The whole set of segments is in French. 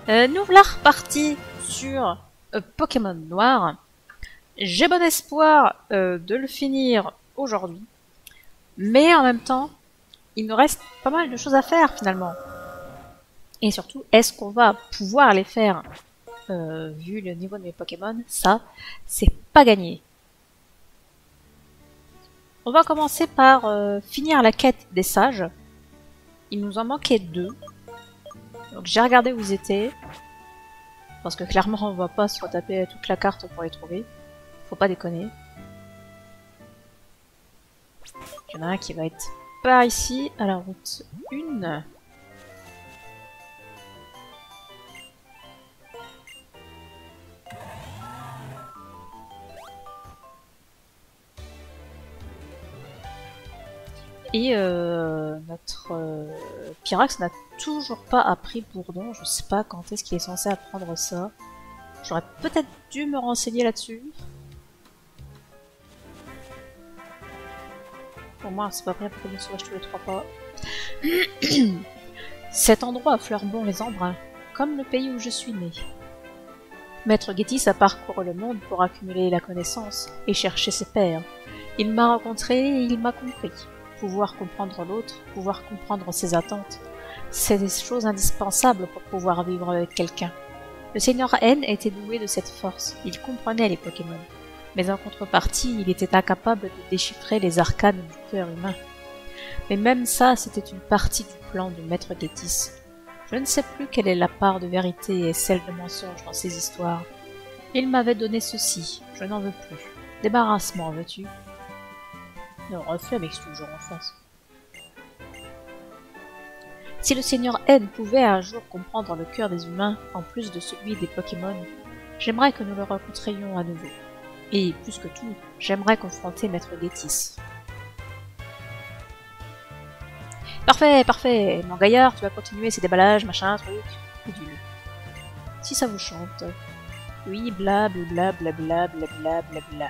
Nous voilà repartis sur Pokémon Noir. J'ai bon espoir de le finir aujourd'hui. Mais en même temps, il nous reste pas mal de choses à faire finalement. Et surtout, est-ce qu'on va pouvoir les faire vu le niveau de mes Pokémon? Ça, c'est pas gagné. On va commencer par finir la quête des sages. Il nous en manquait 2. Donc j'ai regardé où ils étaient. Parce que clairement on va pas se retaper toute la carte pour les trouver. Faut pas déconner. Il y en a un qui va être par ici, à la route 1. Et notre Pyrax n'a toujours pas appris Bourdon. Je sais pas quand est-ce qu'il est censé apprendre ça. J'aurais peut-être dû me renseigner là-dessus. Pour moi, c'est pas vrai pour qu'on sauvage tous les 3 pas. Cet endroit fleure bon les embruns, comme le pays où je suis né. Maître Gétis a parcouru le monde pour accumuler la connaissance et chercher ses pairs. Il m'a rencontré et il m'a compris. Pouvoir comprendre l'autre, pouvoir comprendre ses attentes, c'est des choses indispensables pour pouvoir vivre avec quelqu'un. Le Seigneur N était doué de cette force, il comprenait les Pokémon. Mais en contrepartie, il était incapable de déchiffrer les arcanes du cœur humain. Mais même ça, c'était une partie du plan du Maître Gétis. Je ne sais plus quelle est la part de vérité et celle de mensonge dans ces histoires. Il m'avait donné ceci, je n'en veux plus. Débarrassement, veux-tu? Le reflet m'excuse toujours en face. Si le Seigneur N pouvait un jour comprendre le cœur des humains, en plus de celui des Pokémon, j'aimerais que nous le rencontrions à nouveau. Et, plus que tout, j'aimerais confronter Maître Gétis. Parfait, parfait, mon gaillard, tu vas continuer ces déballages, machin, truc, bidule. Si ça vous chante. Oui, bla bla bla bla bla bla bla bla.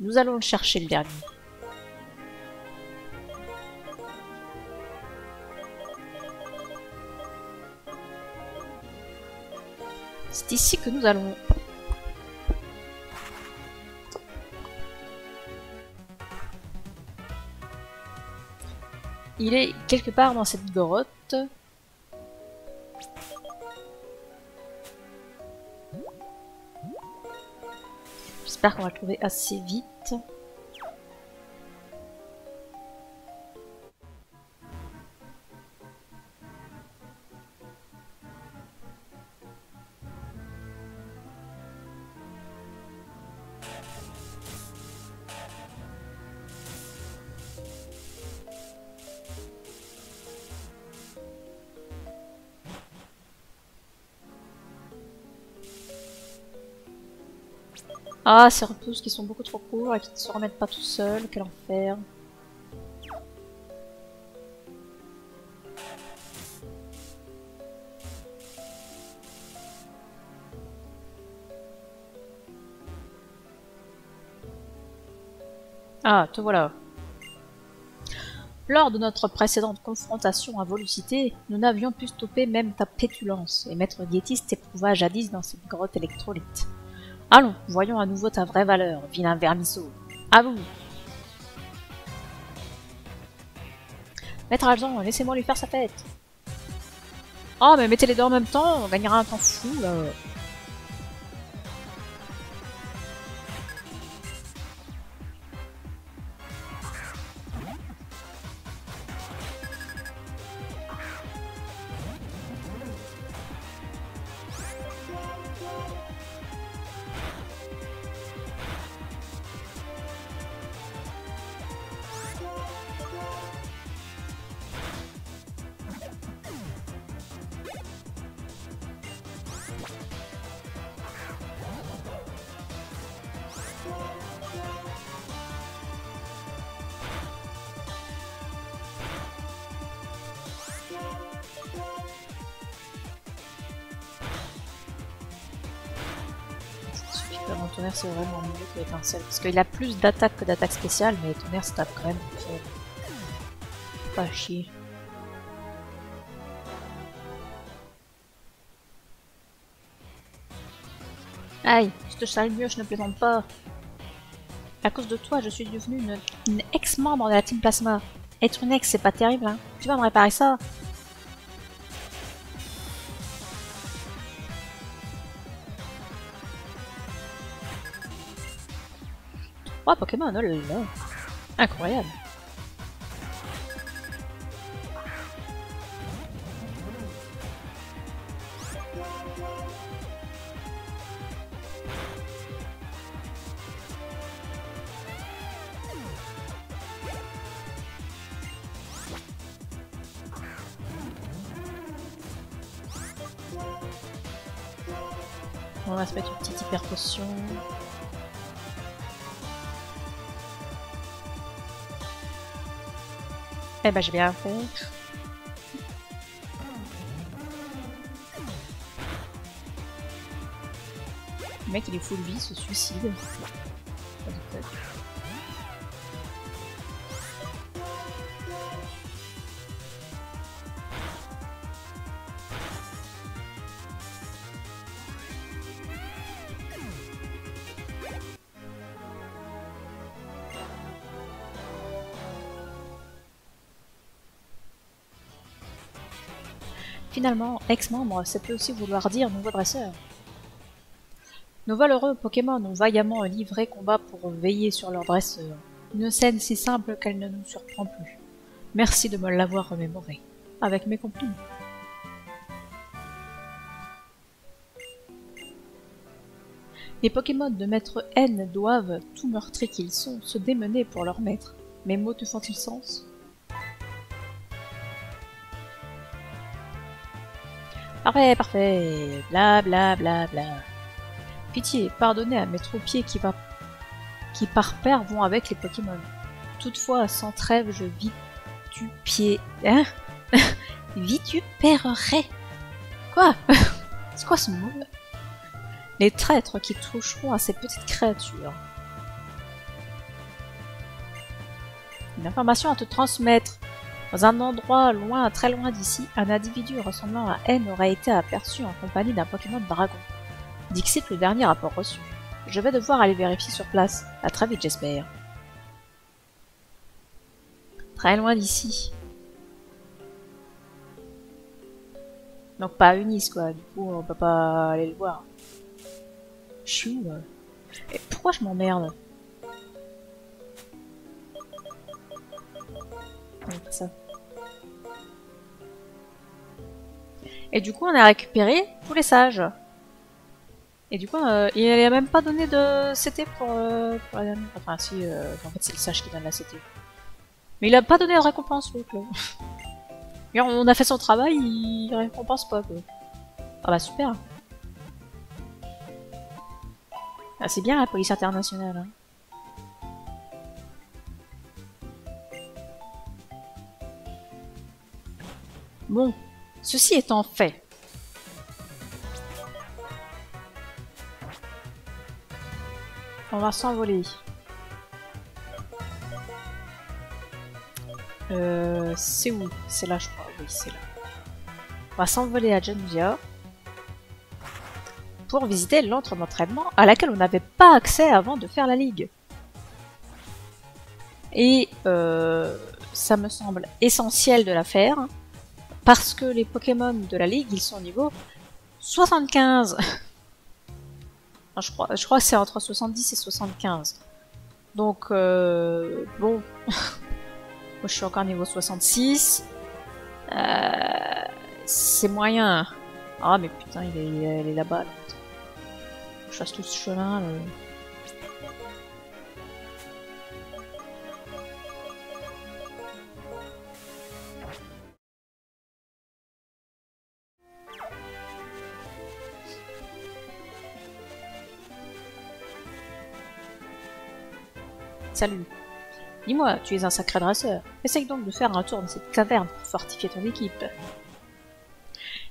Nous allons le chercher le dernier. C'est ici que nous allons. Il est quelque part dans cette grotte. J'espère qu'on va le trouver assez vite. Ah, ces repousses qui sont beaucoup trop courts et qui ne se remettent pas tout seuls, quel enfer. Ah, te voilà. Lors de notre précédente confrontation à Volucité, nous n'avions pu stopper même ta pétulance, et Maître Gétis t'éprouva jadis dans cette grotte électrolyte. Allons, voyons à nouveau ta vraie valeur, vilain vermisseau. À vous. Maître Alzon, laissez-moi lui faire sa fête. Oh, mais mettez les deux en même temps, on gagnera un temps fou, là. Mon tonnerre c'est vraiment mieux que l'étincelle parce qu'il a plus d'attaque que d'attaque spéciale, mais tonnerre se tape quand même faible. Pas chier. Aïe, je te salue mieux, je ne plaisante pas. À cause de toi, je suis devenue une ex-membre de la Team Plasma. Être une ex, c'est pas terrible, hein. Tu vas me réparer ça? 3 Pokémon, oh là là. Incroyable. On va se mettre une petite hyper potion. Eh ben j'ai bien fait. Le mec il est full vie, se suicide. Finalement, ex-membre, ça peut aussi vouloir dire nouveau dresseur. Nos valeureux Pokémon ont vaillamment livré combat pour veiller sur leur dresseur. Une scène si simple qu'elle ne nous surprend plus. Merci de me l'avoir remémoré. Avec mes compliments. Les Pokémon de Maître N doivent, tout meurtris qu'ils sont, se démener pour leur maître. Mes mots te font-ils sens? Parfait, parfait. Bla bla bla bla. Pitié, pardonnez à mes troupiers qui par paire vont avec les Pokémon. Toutefois, sans trêve, je vitupier... Hein? Vitupérerai. Quoi? C'est quoi ce mot? Les traîtres qui toucheront à ces petites créatures. Une information à te transmettre. Dans un endroit loin, très loin d'ici, un individu ressemblant à N aurait été aperçu en compagnie d'un Pokémon dragon. Dixit le dernier rapport reçu. Je vais devoir aller vérifier sur place. À très vite, j'espère. Très loin d'ici. Donc pas à Unis, quoi. Du coup, on peut pas aller le voir. Chou. Et pourquoi je m'emmerde? Ça. Et du coup, on a récupéré tous les sages. Et du coup, il a même pas donné de CT pour la dernière. Enfin, si, en fait, c'est le sage qui donne la CT. Mais il a pas donné de récompense, l'autre. On a fait son travail, il récompense pas, quoi. Ah bah, super. Ah, c'est bien la police internationale. Hein. Bon, ceci étant fait, on va s'envoler. C'est où? C'est là, je crois. Oui, c'est là. On va s'envoler à Januzia pour visiter l'antre d'entraînement à laquelle on n'avait pas accès avant de faire la ligue. Et ça me semble essentiel de la faire. Parce que les Pokémon de la Ligue, ils sont au niveau 75. Enfin, je crois que c'est entre 70 et 75. Donc, bon. Moi, je suis encore niveau 66. C'est moyen. Ah, mais putain, il est là-bas. Là. Je fasse tout ce chemin. Là. Salut. Dis-moi, tu es un sacré dresseur. Essaye donc de faire un tour dans cette caverne pour fortifier ton équipe.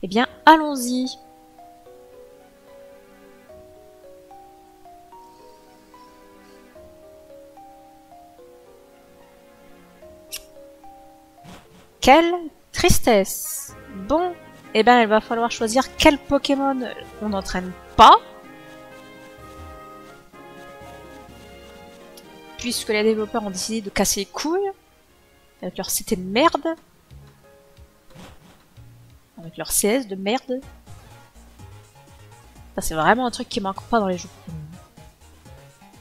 Eh bien, allons-y. Quelle tristesse. Bon, eh ben, il va falloir choisir quel Pokémon on n'entraîne pas. puisque les développeurs ont décidé de casser les couilles avec leur CT de merde, avec leur CS de merde. Ça c'est vraiment un truc qui manque pas dans les jeux.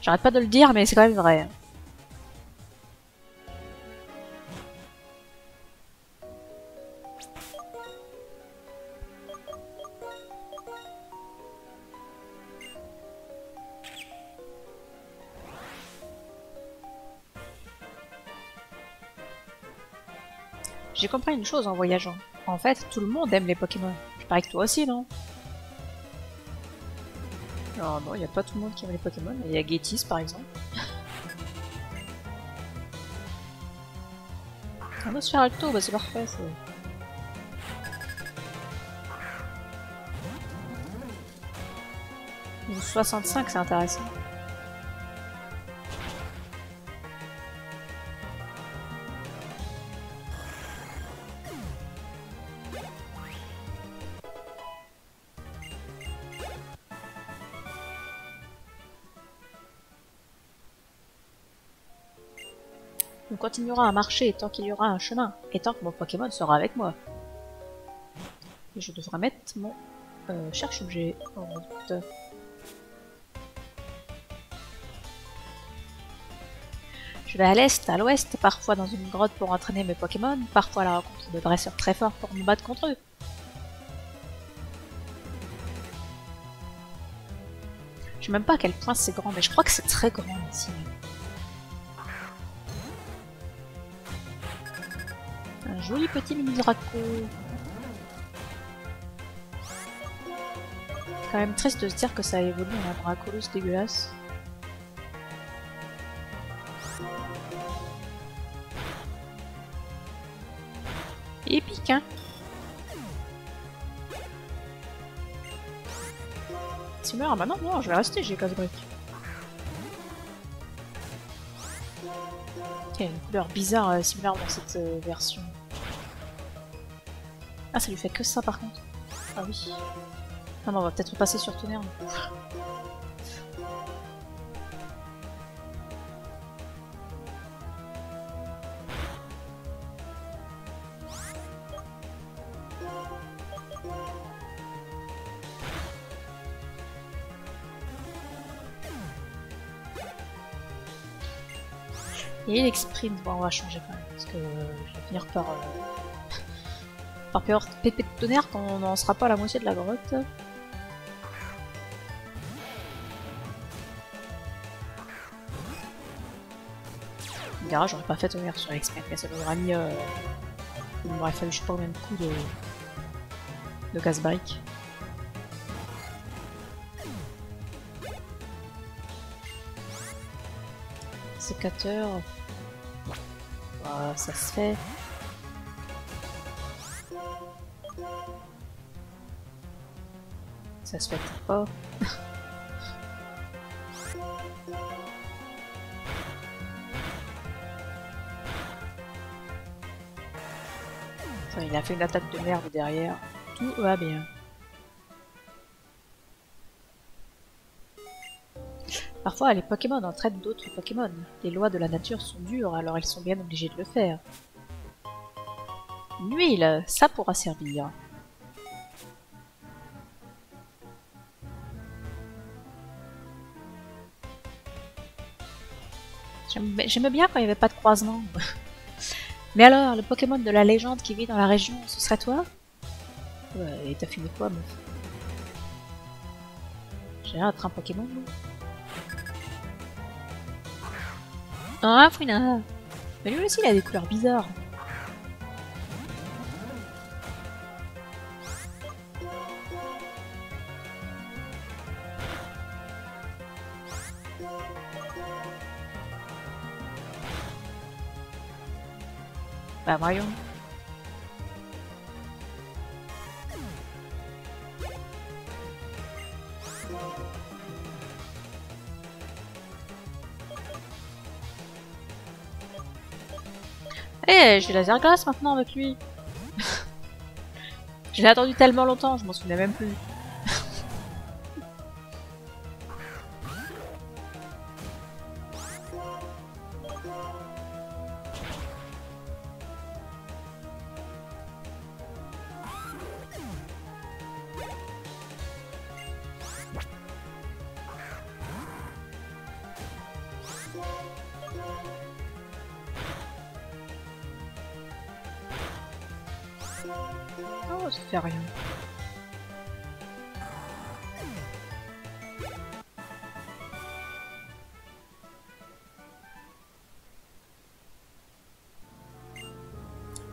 J'arrête pas de le dire, mais c'est quand même vrai. J'ai compris une chose en voyageant. En fait, tout le monde aime les Pokémon. Je parie que toi aussi, non? Non, non, il n'y a pas tout le monde qui aime les Pokémon. Il y a Getis, par exemple. On va se faire Alto, bah c'est parfait. 65, c'est intéressant. On continuera à marcher tant qu'il y aura un chemin, et tant que mon Pokémon sera avec moi. Et je devrais mettre mon cherche-objet en route. Je vais à l'est, à l'ouest, parfois dans une grotte pour entraîner mes Pokémon, parfois à la rencontre de dresseurs très forts pour me battre contre eux. Je sais même pas à quel point c'est grand, mais je crois que c'est très grand ici. Un joli petit mini Draco. C'est quand même triste de se dire que ça évolue en un Dracolos dégueulasse. Épique, hein? Tu meurs, bah non, non, je vais rester, j'ai casse-brique. Il y a une couleur bizarre similaire dans cette version. Ah, ça lui fait que ça par contre. Ah oui. Ah non, on va peut-être passer sur tonnerre. Et il exprime, bon on va changer quand même, parce que je vais finir par pépé de tonnerre quand on n'en sera pas à la moitié de la grotte. On verra, j'aurais pas fait tonnerre sur l'expert, mais ça m'aurait mis... il m'aurait fallu je sais pas combien de coups de casse-brique. Sécateur... ça se fait. Ça se fait pas. Il a fait une attaque de merde derrière. Tout va bien. Parfois, les Pokémon entraînent d'autres Pokémon. Les lois de la nature sont dures, alors ils sont bien obligés de le faire. Une huile, ça pourra servir. J'aimais bien quand il n'y avait pas de croisement. Mais alors, le Pokémon de la légende qui vit dans la région, ce serait toi? Ouais, et t'as fini quoi, meuf? J'ai l'air d'être un Pokémon, moi. Ah, Fouina! Mais lui aussi, il a des couleurs bizarres. Bah, voyons. Eh, j'ai laser glace maintenant avec lui. Je l'ai attendu tellement longtemps, je m'en souvenais même plus. Oh, ça fait rien.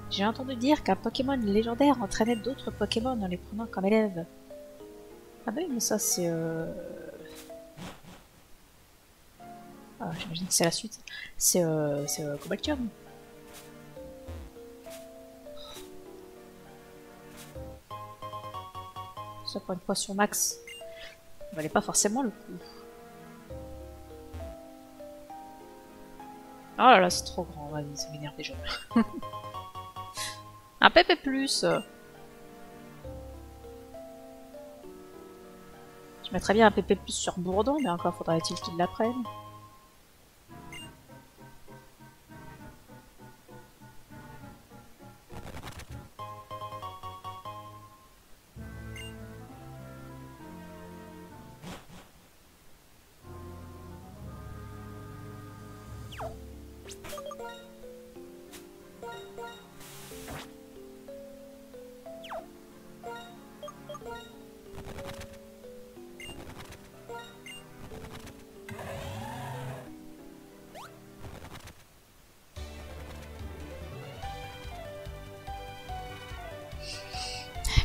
J'ai entendu dire qu'un Pokémon légendaire entraînait d'autres Pokémon en les prenant comme élèves. Ah bah oui, mais ça c'est... Ah, j'imagine que c'est la suite. C'est Cobaltium. Ça pour une potion max. Ça valait pas forcément le coup. Oh là là, c'est trop grand, vas-y, ça m'énerve déjà. Un PP+. Je mettrais bien un PP+, sur Bourdon, mais encore faudrait-il qu'il l'apprenne.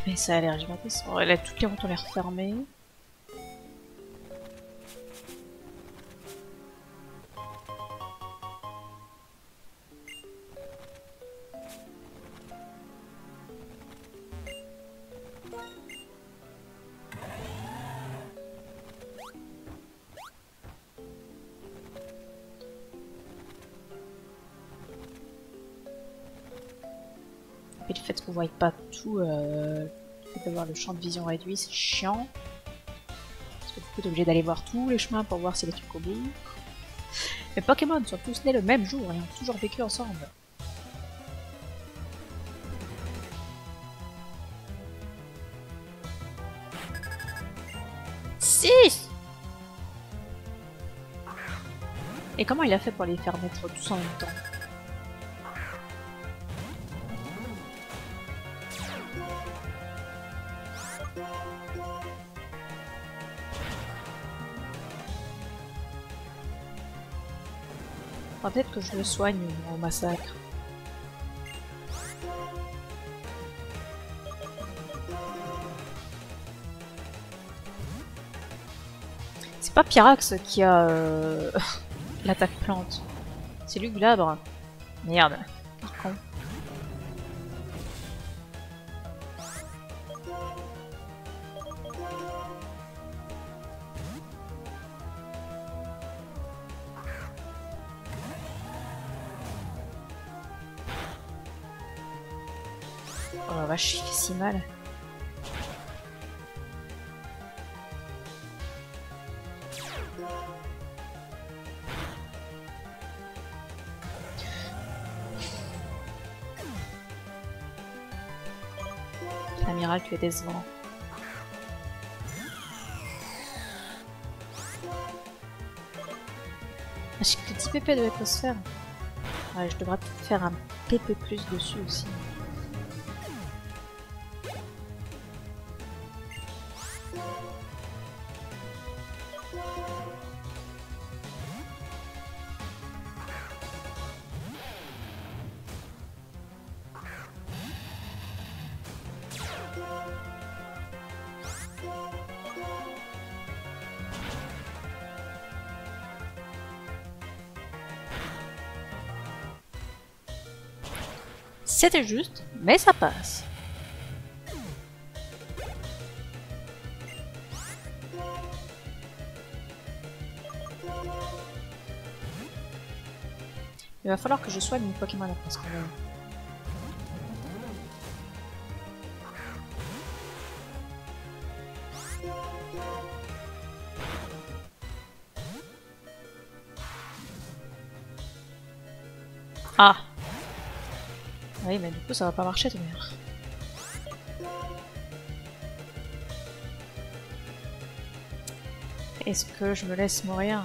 Mais ça a l'air gigantesque. Là, toutes les routes ont l'air fermées. Et le fait qu'on voit pas tout, le fait d'avoir le champ de vision réduit, c'est chiant. Parce que du coup, t'es obligé d'aller voir tous les chemins pour voir si les trucs au bout. Les Pokémon sont tous nés le même jour et ont toujours vécu ensemble. Six. Et comment il a fait pour les faire mettre tous en même temps? Peut-être que je le soigne au massacre. C'est pas Pyrax qui a l'attaque plante. C'est lui Glabre. Merde. Par contre. Oh la vache, il fait si mal. L'amiral, tu es décevant. Ah, j'ai que 10 pp de l'atmosphère. Ouais, je devrais faire un pp+ dessus aussi. C'était juste, mais ça passe. Il va falloir que je soigne mon Pokémon après ce combat. Ah! Oui, mais du coup, ça va pas marcher, tout bien. Est-ce que je me laisse mourir?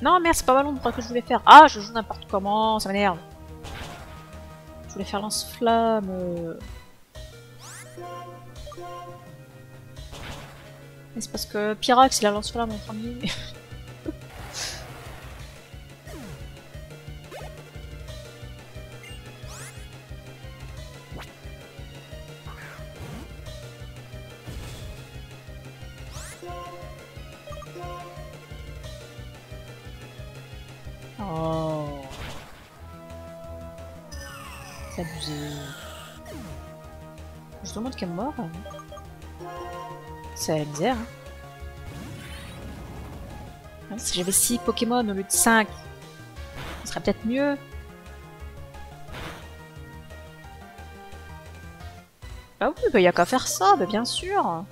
Non, merde, c'est pas ballon de que je voulais faire. Ah, je joue n'importe comment, ça m'énerve. Je voulais faire lance-flamme. Mais c'est parce que Pyrax, il a lance-flamme en premier. Oh. C'est abusé. Je demande qu'elle est mort. C'est la misère. Hein. Si j'avais 6 Pokémon au lieu de 5, ce serait peut-être mieux. Ah oui, bah y a qu'à faire ça, bah bien sûr.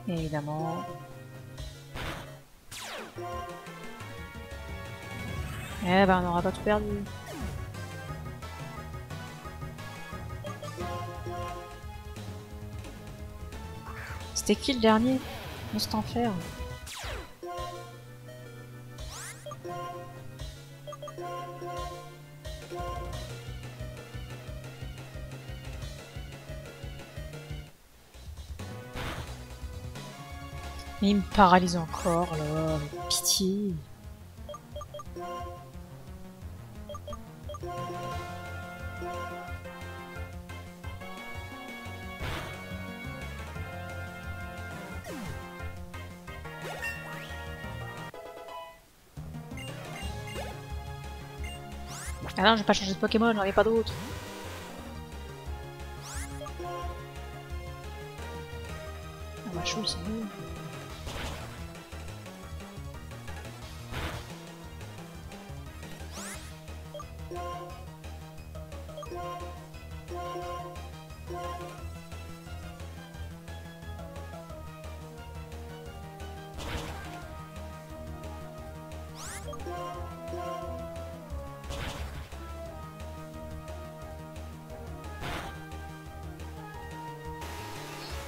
Évidemment. Eh ben on n'aura pas tout perdu. C'était qui le dernier? Monstre Enfer. Mais il me paralyse encore là, pitié. Ah non, j'ai pas changé de Pokémon, j'en ai pas d'autres. Ah bah chou, c'est nul.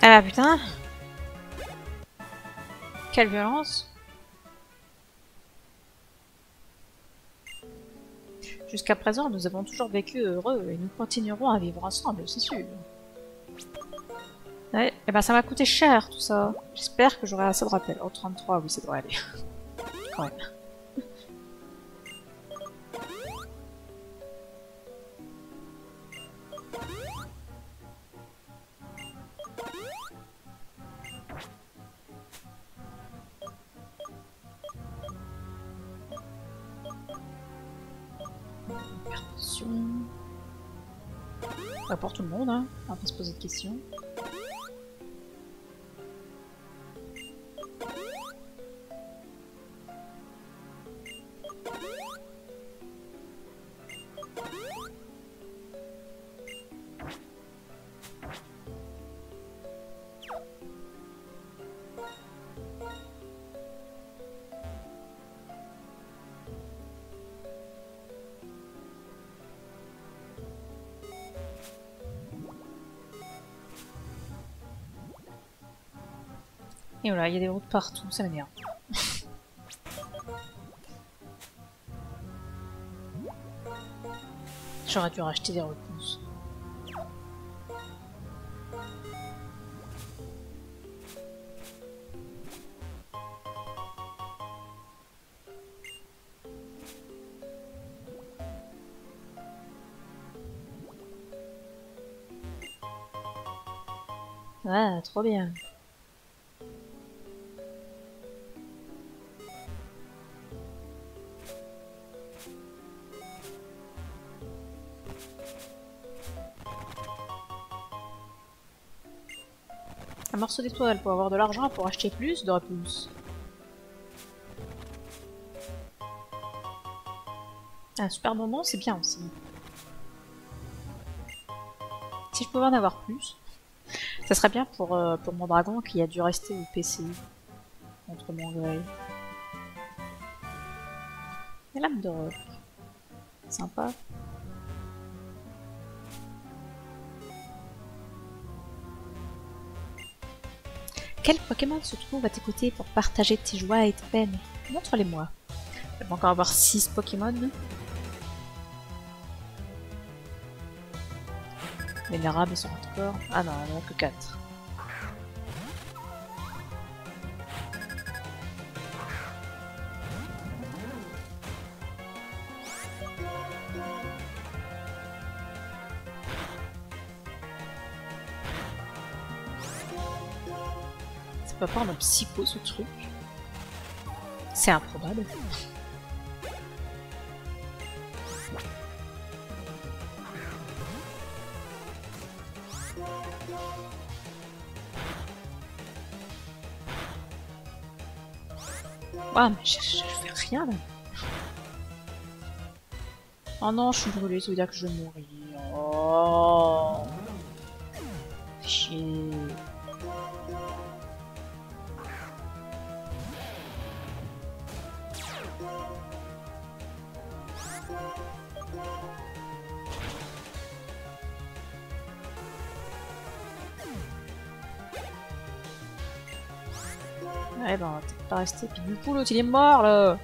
Ah putain! Quelle violence! Jusqu'à présent, nous avons toujours vécu heureux et nous continuerons à vivre ensemble, c'est sûr. Ouais, et ben ça m'a coûté cher tout ça. J'espère que j'aurai assez de rappel. Oh, 33, oui, ça devrait aller. Quand même. Pas pour tout le monde, hein. On va pas se poser de questions. Et voilà, il y a des routes partout, ça m'énerve. J'aurais dû racheter des repousses. Ah, trop bien. Un morceau d'étoile pour avoir de l'argent pour acheter plus de repousses. Un super bonbon, c'est bien aussi. Si je pouvais en avoir plus. Ça serait bien pour mon dragon qui a dû rester au PCI contre mon gré. Et lame de roc. Sympa. Quel Pokémon se trouve à tes côtés pour partager tes joies et tes peines? Montre-les-moi. Je vais encore avoir 6 Pokémon. Les Narabes sont encore... Ah non, il n'y en a que 4. Ça peut pas rendre psycho ce truc. C'est improbable. Ah, mais je fais rien là. Oh non, je suis brûlée, ça veut dire que je vais mourir. Oh. Fais chier. Ouais, ben, on va peut-être pas rester. Puis du coup, l'autre il est mort là.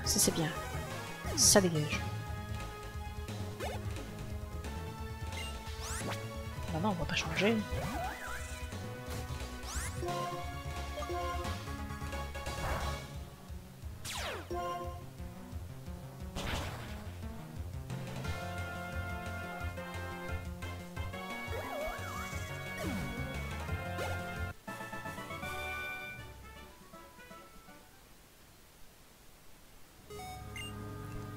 Ça c'est bien. Ça dégage. Bah non, on va pas changer.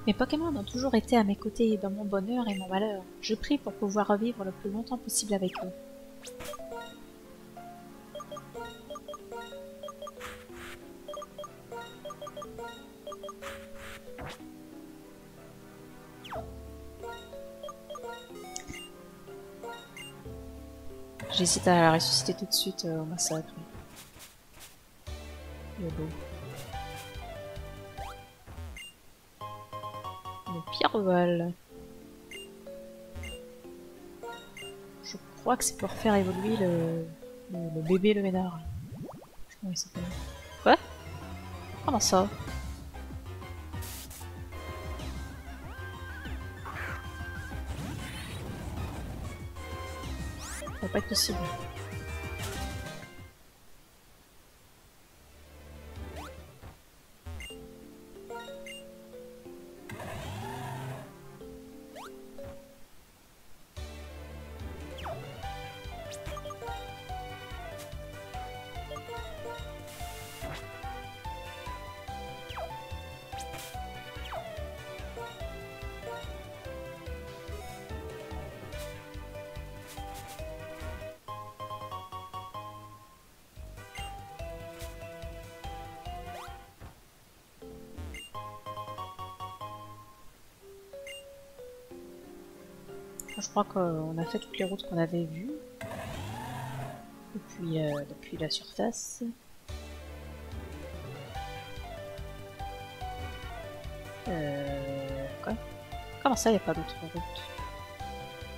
Mes Pokémon ont toujours été à mes côtés dans mon bonheur et mon malheur. Je prie pour pouvoir revivre le plus longtemps possible avec eux. J'hésite à la ressusciter tout de suite au massacre. Le beau. Le Pyroval. Je crois que c'est pour faire évoluer le bébé le ménard. Comment il s'appelle? Quoi? Comment ça? Ça va pas être possible. Je crois qu'on a fait toutes les routes qu'on avait vues depuis la surface. Quoi? Comment ça, il n'y a pas d'autre route?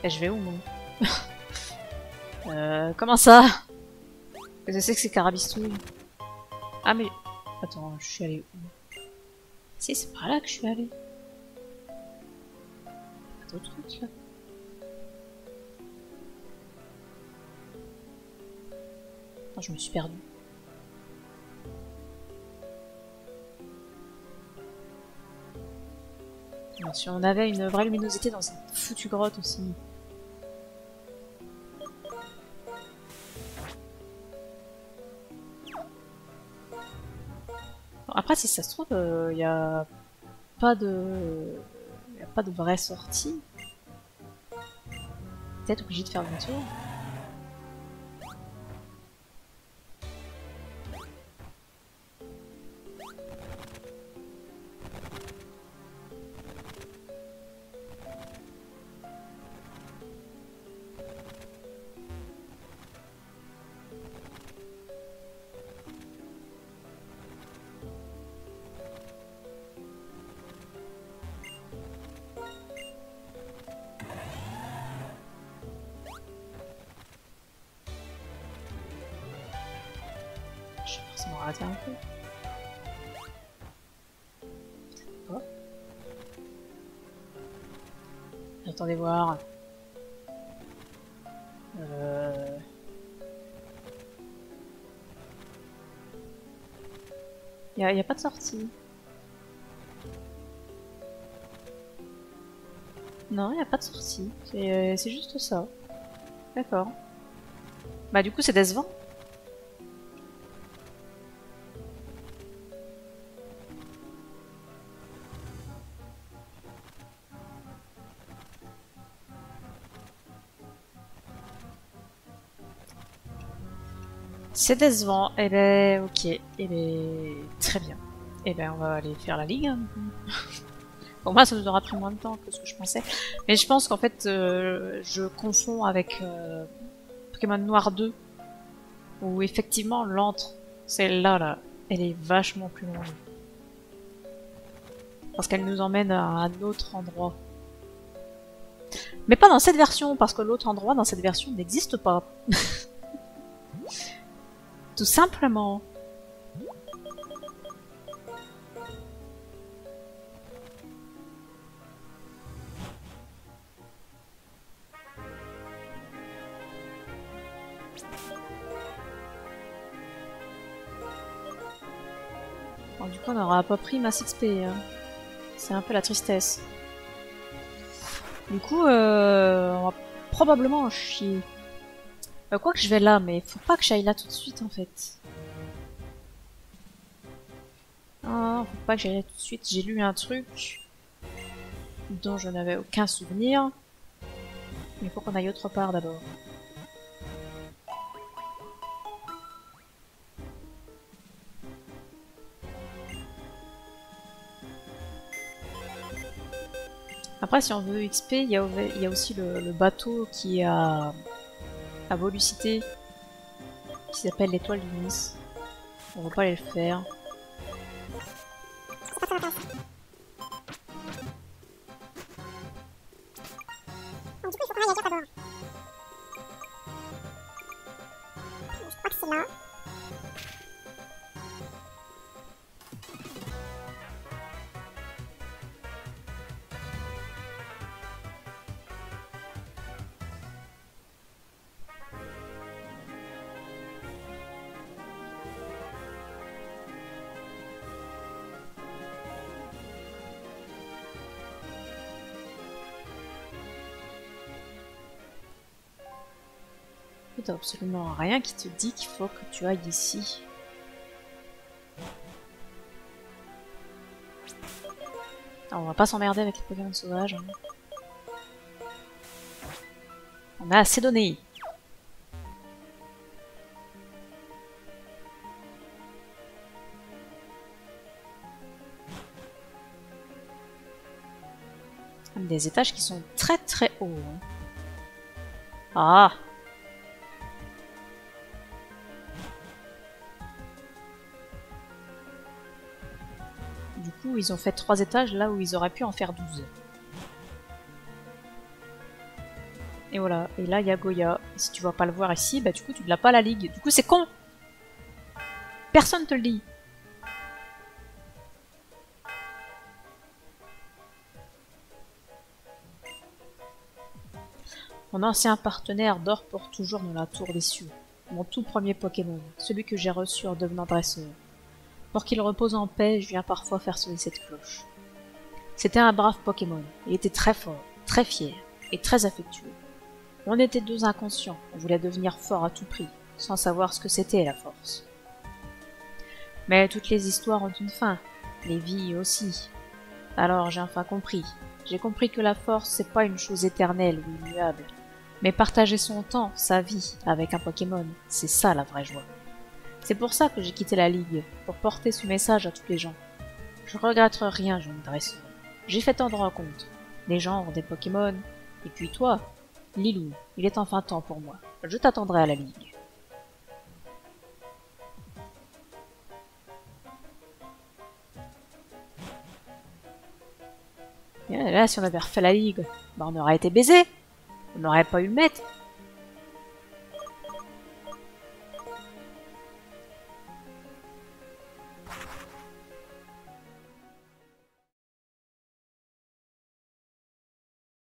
Et je vais où, moi? Comment ça? Je sais que c'est Carabistouille. Ah mais... Attends, je suis allée où? Si, c'est par là que je suis allée. Pas d'autre route, là. Attends, je me suis perdue. Bien sûr, on avait une vraie luminosité dans cette foutue grotte aussi. Bon, après, si ça se trouve, il n'y a pas de... vraie sortie. peut-être obligé de faire demi-tour. Je vais forcément rater un peu. Oh. Attendez voir. Y a pas de sortie. Non, y a pas de sortie. C'est juste ça. D'accord. Bah du coup c'est décevant. C'est décevant. Eh ben, ok. Eh ben, très bien. Eh ben, on va aller faire la ligue. Hein. Pour moi, ça nous aura pris moins de temps que ce que je pensais. Mais je pense qu'en fait, je confonds avec Pokémon Noir 2. Où effectivement, l'antre, celle-là, là, elle est vachement plus longue. Parce qu'elle nous emmène à un autre endroit. Mais pas dans cette version, parce que l'autre endroit dans cette version n'existe pas. Tout simplement. Bon, du coup, on n'aura pas pris masse XP. Hein. C'est un peu la tristesse. Du coup, on va probablement en chier. Quoi que je vais là, mais faut pas que j'aille là tout de suite en fait. Ah, faut pas que j'aille là tout de suite. J'ai lu un truc dont je n'avais aucun souvenir. Mais il faut qu'on aille autre part d'abord. Après, si on veut XP, il y a aussi le bateau qui est à Volucité, qui s'appelle l'étoile du Nice. On va pas aller le faire. Donc, du coup, il faut qu'on aille ailleurs d'abord. Je crois que c'est là. T'as absolument rien qui te dit qu'il faut que tu ailles ici. Alors, on va pas s'emmerder avec les Pokémon sauvages. Hein. On a assez donné. Des étages qui sont très très hauts. Hein. Ah! Du coup, ils ont fait 3 étages là où ils auraient pu en faire 12. Et voilà. Et là, il y a Goya. Et si tu vas pas le voir ici, bah du coup, tu ne l'as pas à la ligue. Du coup, c'est con! Personne te le dit. Mon ancien partenaire dort pour toujours dans la tour des cieux. Mon tout premier Pokémon, celui que j'ai reçu en devenant dresseur. Pour qu'il repose en paix, je viens parfois faire sonner cette cloche. C'était un brave Pokémon. Il était très fort, très fier et très affectueux. On était deux inconscients, on voulait devenir fort à tout prix, sans savoir ce que c'était la force. Mais toutes les histoires ont une fin, les vies aussi. Alors j'ai enfin compris. J'ai compris que la force, c'est pas une chose éternelle ou immuable. Mais partager son temps, sa vie, avec un Pokémon, c'est ça la vraie joie. C'est pour ça que j'ai quitté la Ligue, pour porter ce message à tous les gens. Je regrette rien, jeune dresseur. J'ai fait tant de rencontres. Des gens ont des Pokémon. Et puis toi, Lilou, il est enfin temps pour moi. Je t'attendrai à la Ligue. Et là, si on avait refait la Ligue, bah on aurait été baisés. On n'aurait pas eu le maître.